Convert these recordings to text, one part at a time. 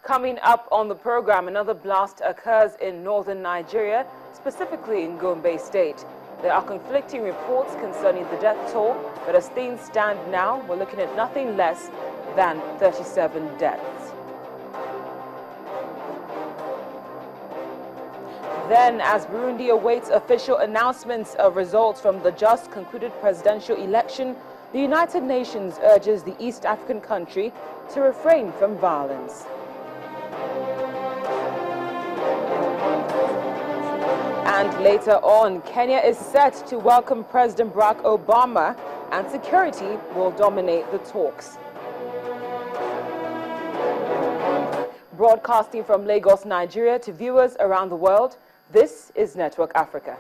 Coming up on the program, another blast occurs in northern Nigeria, specifically in Gombe State. There are conflicting reports concerning the death toll, but as things stand now, we're looking at nothing less than 37 deaths. Then, as Burundi awaits official announcements of results from the just concluded presidential election, the United Nations urges the East African country to refrain from violence. And later on, Kenya is set to welcome President Barack Obama, and security will dominate the talks. Broadcasting from Lagos, Nigeria to viewers around the world, this is Network Africa.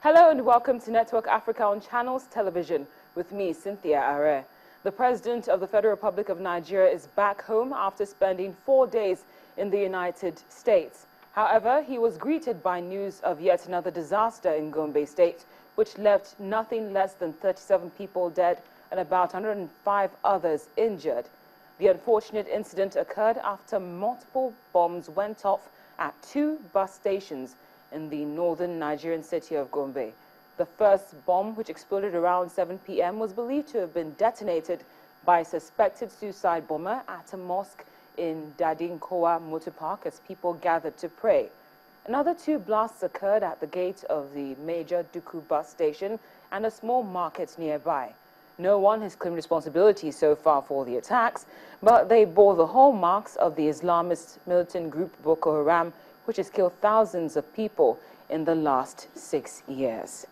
Hello and welcome to Network Africa on Channels Television with me, Cynthia Are. The President of the Federal Republic of Nigeria is back home after spending 4 days in the United States. However, he was greeted by news of yet another disaster in Gombe State, which left nothing less than 37 people dead and about 105 others injured. The unfortunate incident occurred after multiple bombs went off at 2 bus stations in the northern Nigerian city of Gombe. The first bomb, which exploded around 7 p.m., was believed to have been detonated by a suspected suicide bomber at a mosque in Dadinkowa Motor Park as people gathered to pray. Another 2 blasts occurred at the gate of the major Duku bus station and a small market nearby. No one has claimed responsibility so far for the attacks, but they bore the hallmarks of the Islamist militant group Boko Haram, which has killed thousands of people in the last 6 years.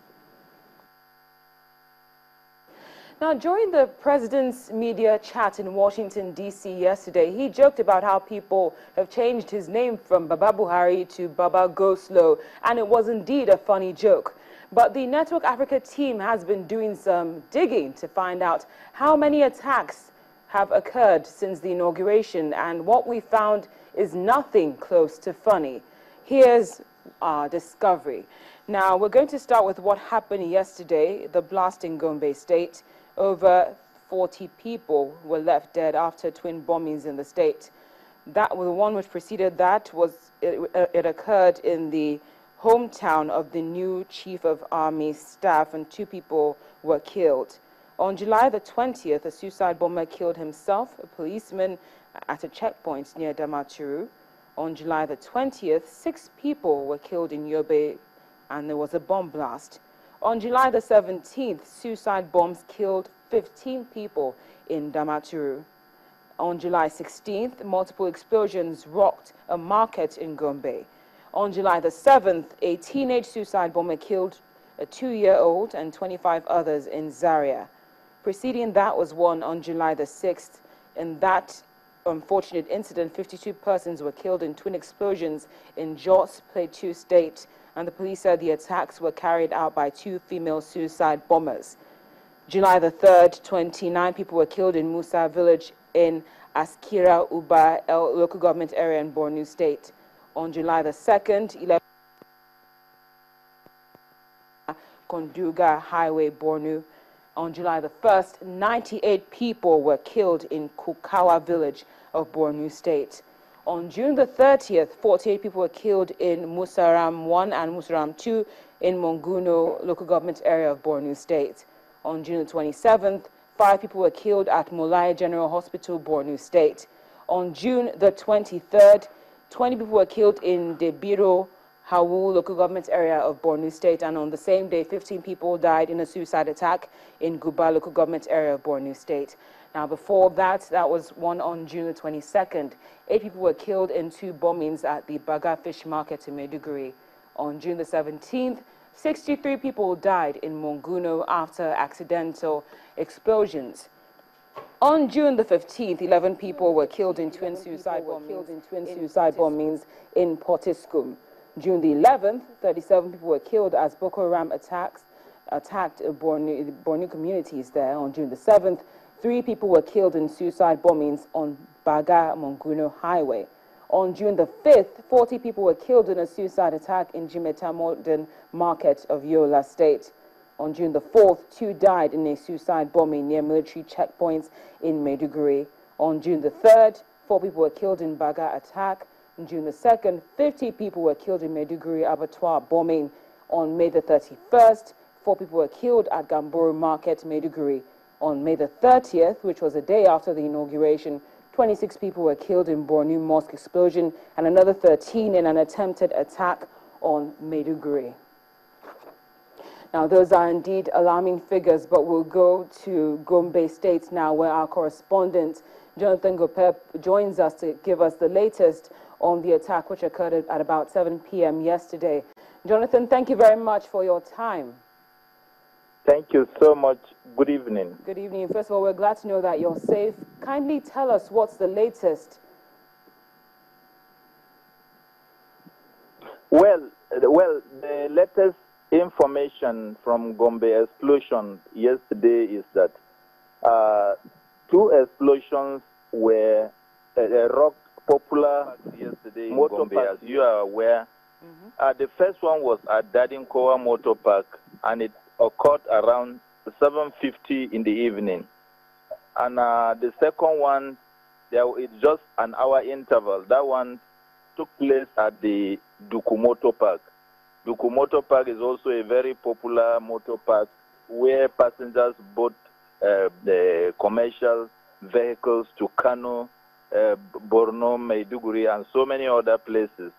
Now, during the president's media chat in Washington, D.C. yesterday, he joked about how people have changed his name from Baba Buhari to Baba Go Slow, and it was indeed a funny joke. But the Network Africa team has been doing some digging to find out how many attacks have occurred since the inauguration, and what we found is nothing close to funny. Here's our discovery. Now, we're going to start with what happened yesterday, the blast in Gombe State. Over 40 people were left dead after twin bombings in the state. That was the one which preceded that it occurred in the hometown of the new Chief of Army Staff, and 2 people were killed. On July the 20th, a suicide bomber killed himself, a policeman, at a checkpoint near Damaturu. On July the 20th, 6 people were killed in Yobe, and there was a bomb blast. On July the 17th, suicide bombs killed 15 people in Damaturu. On July 16th, multiple explosions rocked a market in Gombe. On July the 7th, a teenage suicide bomber killed a 2-year-old and 25 others in Zaria. Preceding that was one on July the 6th. In that unfortunate incident, 52 persons were killed in twin explosions in Jos Plateau State, and the police said the attacks were carried out by 2 female suicide bombers. July the 3rd, 29 people were killed in Musa village in Askira Uba local government area in Borno State. On July the 2nd, 11 Konduga Highway, Borno. On July the 1st, 98 people were killed in Kukawa village of Borno State. On June the 30th, 48 people were killed in Musaram 1 and Musaram 2 in Monguno local government area of Borno State. On June the 27th, 5 people were killed at Molai General Hospital, Borno State. On June the 23rd, 20 people were killed in Debiro Hawu local government area of Borno State, and on the same day, 15 people died in a suicide attack in Guba local government area of Borno State. Now, before that, that was one on June the 22nd. 8 people were killed in 2 bombings at the Baga Fish Market in Maiduguri. On June the 17th, 63 people died in Monguno after accidental explosions. On June the 15th, 11 people were killed in twin suicide bombings in Potiskum. June the 11th, 37 people were killed as Boko Haram attacked Borno communities there. On June the 7th, 3 people were killed in suicide bombings on Baga Monguno Highway. On June the 5th, 40 people were killed in a suicide attack in Jimeta Modern Market of Yola State. On June the 4th, 2 died in a suicide bombing near military checkpoints in Maiduguri. On June the 3rd, 4 people were killed in Baga attack. On June the 2nd, 50 people were killed in Maiduguri abattoir bombing. On May the 31st, 4 people were killed at Gamboro Market, Maiduguri. On May the 30th, which was a day after the inauguration, 26 people were killed in Bornu Mosque explosion and another 13 in an attempted attack on Maiduguri. Now, those are indeed alarming figures, but we'll go to Gombe State now, where our correspondent, Jonathan Gopep, joins us to give us the latest on the attack which occurred at about 7 p.m. yesterday. Jonathan, thank you very much for your time. Thank you so much. Good evening. Good evening. First of all, we're glad to know that you're safe. Kindly tell us what's the latest. Well, the latest information from Gombe explosion yesterday is that 2 explosions were rocked popular yesterday in Gombe, as you are aware. The first one was at Dadinkowa Motor Park, and it occurred around 7:50 in the evening. And the second one, it's just an hour interval. That one took place at the Duku Motor Park. Duku Motor Park is also a very popular motor park where passengers board the commercial vehicles to Kano, Borno, Maiduguri, and so many other places.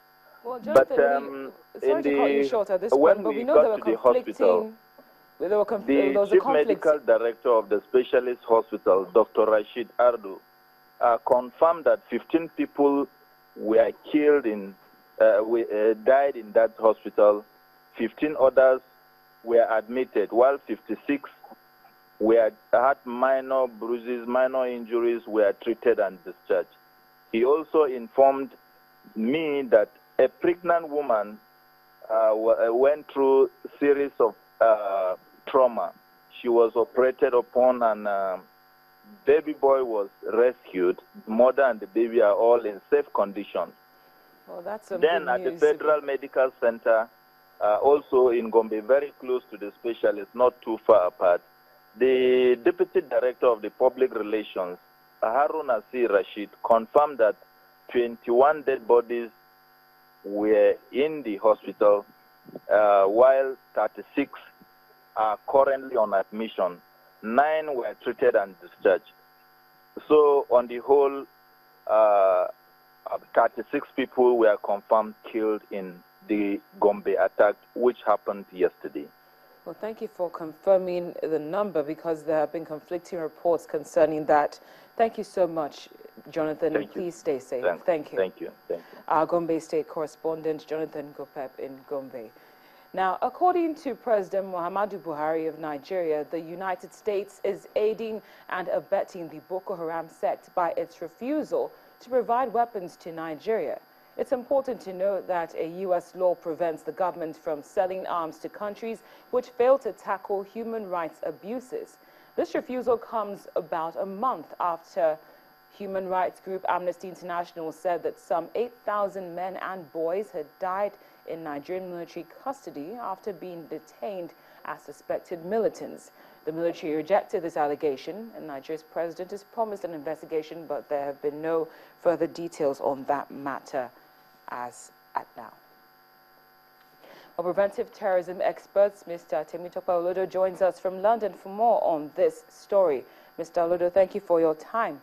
Well, Jonathan, sorry to cut you short at this point, but we know there were conflicting. The Chief Medical Director of the Specialist Hospital, Dr. Rashid Ardu, confirmed that 15 people were killed died in that hospital. 15 others were admitted, while 56 had minor bruises, minor injuries, were treated and discharged. He also informed me that a pregnant woman went through a series of trauma. She was operated upon, and baby boy was rescued. Mother and the baby are all in safe condition. Well, that's some then good at news. the Federal Medical Center, also in Gombe, very close to the specialist, not too far apart, the Deputy Director of the Public Relations, Harun Asir Rashid, confirmed that 21 dead bodies were in the hospital, while 36 are currently on admission. 9 were treated and discharged. So on the whole, 36 people were confirmed killed in the Gombe attack, which happened yesterday. Well, thank you for confirming the number, because there have been conflicting reports concerning that. Thank you so much, Jonathan, and please stay safe. Thank you. Thank you. Thank you. Our Gombe State correspondent, Jonathan Gopep in Gombe. Now, according to President Muhammadu Buhari of Nigeria, the United States is aiding and abetting the Boko Haram sect by its refusal to provide weapons to Nigeria. It's important to note that a U.S. law prevents the government from selling arms to countries which fail to tackle human rights abuses. This refusal comes about a month after human rights group Amnesty International said that some 8,000 men and boys had died in Nigerian military custody after being detained as suspected militants. The military rejected this allegation, and Nigeria's president has promised an investigation, but there have been no further details on that matter as at now. Our preventive terrorism experts, Mr. Temitope Olodo, joins us from London for more on this story. Mr. Olodo, thank you for your time.